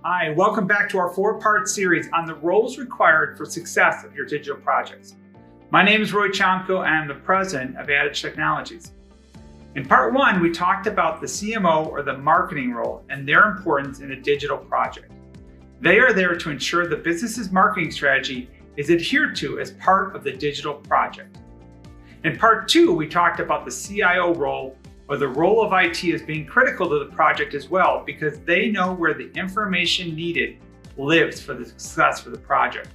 Hi, welcome back to our four-part series on the roles required for success of your digital projects. My name is Roy Chomko and I'm the president of Adage Technologies. In part one, we talked about the CMO or the marketing role and their importance in a digital project. They are there to ensure the business's marketing strategy is adhered to as part of the digital project. In part two, we talked about the CIO role or the role of IT as being critical to the project as well, because they know where the information needed lives for the success for the project.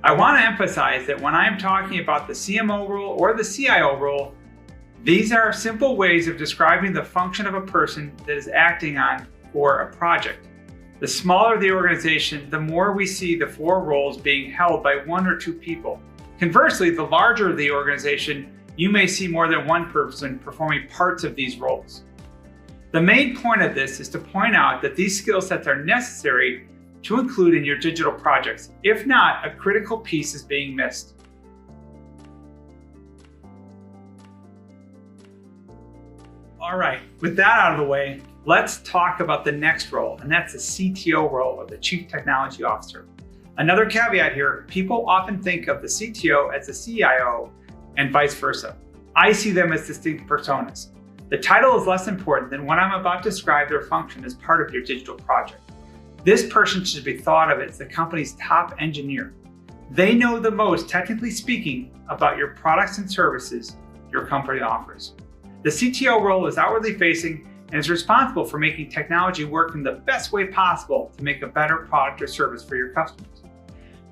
I want to emphasize that when I'm talking about the CMO role or the CIO role, these are simple ways of describing the function of a person that is acting on for a project. The smaller the organization, the more we see the four roles being held by one or two people. Conversely, the larger the organization, you may see more than one person performing parts of these roles. The main point of this is to point out that these skill sets are necessary to include in your digital projects. If not, a critical piece is being missed. All right, with that out of the way, let's talk about the next role, and that's the CTO role, or the Chief Technology Officer. Another caveat here, people often think of the CTO as the CIO and vice versa. I see them as distinct personas. The title is less important than when I'm about to describe their function as part of your digital project. This person should be thought of as the company's top engineer. They know the most, technically speaking, about your products and services your company offers. The CTO role is outwardly facing and is responsible for making technology work in the best way possible to make a better product or service for your customers.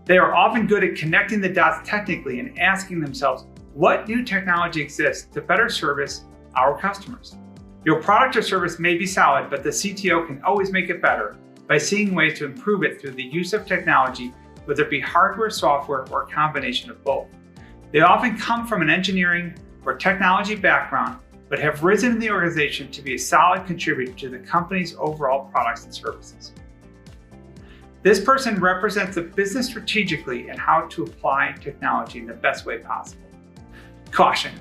They are often good at connecting the dots technically and asking themselves, what new technology exists to better service our customers? Your product or service may be solid, but the CTO can always make it better by seeing ways to improve it through the use of technology, whether it be hardware, software, or a combination of both. They often come from an engineering or technology background, but have risen in the organization to be a solid contributor to the company's overall products and services. This person represents the business strategically and how to apply technology in the best way possible. Caution,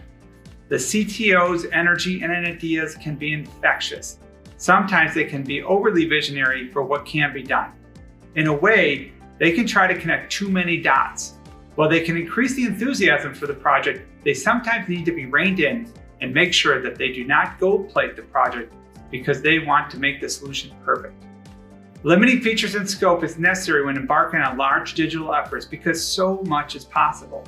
the CTO's energy and ideas can be infectious. Sometimes they can be overly visionary for what can be done. In a way, they can try to connect too many dots. While they can increase the enthusiasm for the project, they sometimes need to be reined in and make sure that they do not gold plate the project because they want to make the solution perfect. Limiting features and scope is necessary when embarking on large digital efforts because so much is possible.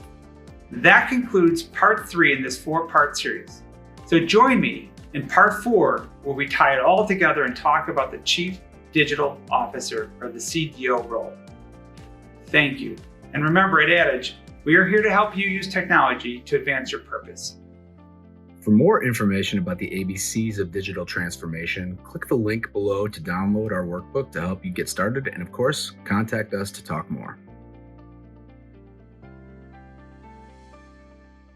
That concludes part 3 in this 4-part series. So join me in part 4, where we tie it all together and talk about the Chief Digital Officer, or the CDO role. Thank you. And remember, at Adage, we are here to help you use technology to advance your purpose. For more information about the ABCs of digital transformation, click the link below to download our workbook to help you get started, and of course, contact us to talk more.